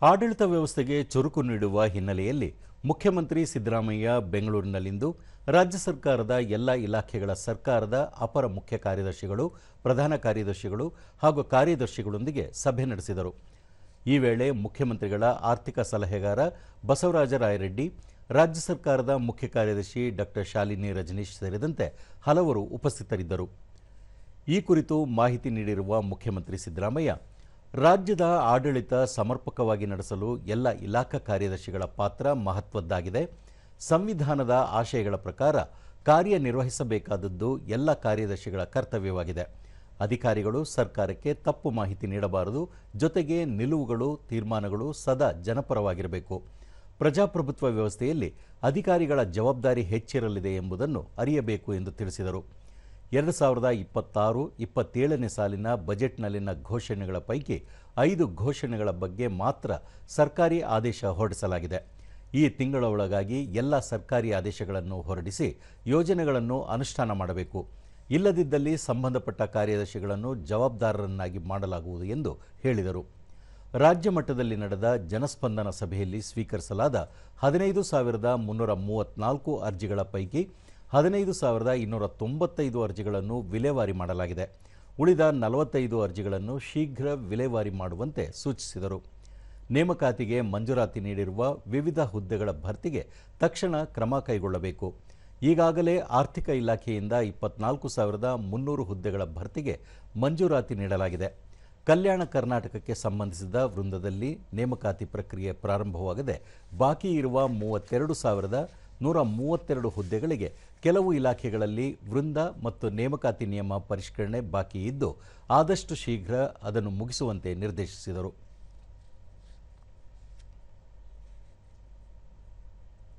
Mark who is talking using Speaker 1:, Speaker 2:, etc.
Speaker 1: ಆಡಳಿತ ವ್ಯವಸ್ಥೆಗೆ ಚುರುಕು ನೀಡುವ ಹಿನ್ನೆಲೆಯಲ್ಲಿ ಮುಖ್ಯಮಂತ್ರಿ ಸಿದ್ದರಾಮಯ್ಯ ಬೆಂಗಳೂರಿನಲ್ಲಿಂದು ರಾಜ್ಯ ಸರ್ಕಾರದ ಎಲ್ಲ ಇಲಾಖೆಗಳ ಸರ್ಕಾರದ ಅಪರ ಮುಖ್ಯ ಕಾರ್ಯದರ್ಶಿಗಳು, ಪ್ರಧಾನ ಕಾರ್ಯದರ್ಶಿಗಳು ಹಾಗೂ ಕಾರ್ಯದರ್ಶಿಗಳೊಂದಿಗೆ ಸಭೆ ನಡೆಸಿದರು. ಈ ವೇಳೆ ಮುಖ್ಯಮಂತ್ರಿಗಳ ಆರ್ಥಿಕ ಸಲಹೆಗಾರ ಬಸವರಾಜ ರಾಯರೆಡ್ಡಿ, ರಾಜ್ಯ ಸರ್ಕಾರದ ಮುಖ್ಯ ಕಾರ್ಯದರ್ಶಿ ಡಾಕ್ಟರ್ ಶಾಲಿನಿ ರಜನೀಶ್ ಸೇರಿದಂತೆ ಹಲವರು ಉಪಸ್ಥಿತರಿದ್ದರು. ಈ ಕುರಿತು ಮಾಹಿತಿ ನೀಡಿರುವ ಮುಖ್ಯಮಂತ್ರಿ ಸಿದ್ದರಾಮಯ್ಯ, ರಾಜ್ಯದ ಆಡಳಿತ ಸಮರ್ಪಕವಾಗಿ ನಡೆಸಲು ಎಲ್ಲ ಇಲಾಖಾ ಕಾರ್ಯದರ್ಶಿಗಳ ಪಾತ್ರ ಮಹತ್ವದ್ದಾಗಿದೆ. ಸಂವಿಧಾನದ ಆಶಯಗಳ ಪ್ರಕಾರ ಕಾರ್ಯನಿರ್ವಹಿಸಬೇಕಾದದ್ದು ಎಲ್ಲ ಕಾರ್ಯದರ್ಶಿಗಳ ಕರ್ತವ್ಯವಾಗಿದೆ. ಅಧಿಕಾರಿಗಳು ಸರ್ಕಾರಕ್ಕೆ ತಪ್ಪು ಮಾಹಿತಿ ನೀಡಬಾರದು. ಜೊತೆಗೆ ನಿಲುವುಗಳು, ತೀರ್ಮಾನಗಳು ಸದಾ ಜನಪರವಾಗಿರಬೇಕು. ಪ್ರಜಾಪ್ರಭುತ್ವ ವ್ಯವಸ್ಥೆಯಲ್ಲಿ ಅಧಿಕಾರಿಗಳ ಜವಾಬ್ದಾರಿ ಹೆಚ್ಚಿರಲಿದೆ ಎಂಬುದನ್ನು ಅರಿಯಬೇಕು ಎಂದು ತಿಳಿಸಿದರು. 2026-27ನೇ ಸಾಲಿನ ಬಜೆಟ್ನಲ್ಲಿನ ಘೋಷಣೆಗಳ ಪೈಕಿ 5 ಘೋಷಣೆಗಳ ಬಗ್ಗೆ ಮಾತ್ರ ಸರ್ಕಾರಿ ಆದೇಶ ಹೊರಡಿಸಲಾಗಿದೆ. ಈ ತಿಂಗಳ ಒಳಗಾಗಿ ಎಲ್ಲ ಸರ್ಕಾರಿ ಆದೇಶಗಳನ್ನು ಹೊರಡಿಸಿ ಯೋಜನೆಗಳನ್ನು ಅನುಷ್ಠಾನ ಮಾಡಬೇಕು. ಇಲ್ಲದಿದ್ದಲ್ಲಿ ಸಂಬಂಧಪಟ್ಟ ಕಾರ್ಯದರ್ಶಿಗಳನ್ನು ಜವಾಬ್ದಾರರನ್ನಾಗಿ ಮಾಡಲಾಗುವುದು ಎಂದು ಹೇಳಿದರು. ರಾಜ್ಯ ಮಟ್ಟದಲ್ಲಿ ನಡೆದ ಜನಸ್ಪಂದನ ಸಭೆಯಲ್ಲಿ ಸ್ವೀಕರಿಸಲಾದ 15,334 ಅರ್ಜಿಗಳ ಪೈಕಿ 15,295 ಅರ್ಜಿಗಳನ್ನು ವಿಲೇವಾರಿ ಮಾಡಲಾಗಿದೆ. ಉಳಿದ 45 ಅರ್ಜಿಗಳನ್ನು ಶೀಘ್ರ ವಿಲೇವಾರಿ ಮಾಡುವಂತೆ ಸೂಚಿಸಿದರು. ನೇಮಕಾತಿಗೆ ಮಂಜೂರಾತಿ ನೀಡಿರುವ ವಿವಿಧ ಹುದ್ದೆಗಳ ಭರ್ತಿಗೆ ತಕ್ಷಣ ಕ್ರಮ ಕೈಗೊಳ್ಳಬೇಕು. ಈಗಾಗಲೇ ಆರ್ಥಿಕ ಇಲಾಖೆಯಿಂದ 24,300 ಹುದ್ದೆಗಳ ಭರ್ತಿಗೆ ಮಂಜೂರಾತಿ ನೀಡಲಾಗಿದೆ. ಕಲ್ಯಾಣ ಕರ್ನಾಟಕಕ್ಕೆ ಸಂಬಂಧಿಸಿದ ವೃಂದದಲ್ಲಿ ನೇಮಕಾತಿ ಪ್ರಕ್ರಿಯೆ ಪ್ರಾರಂಭವಾಗದೆ ಬಾಕಿ ಇರುವ 32,132 ಹುದ್ದೆಗಳಿಗೆ ಕೆಲವು ಇಲಾಖೆಗಳಲ್ಲಿ ವೃಂದ ಮತ್ತು ನೇಮಕಾತಿ ನಿಯಮ ಪರಿಷ್ಕರಣೆ ಬಾಕಿ ಇದ್ದು ಆದಷ್ಟು ಶೀಘ್ರ ಅದನ್ನು ಮುಗಿಸುವಂತೆ ನಿರ್ದೇಶಿಸಿದರು.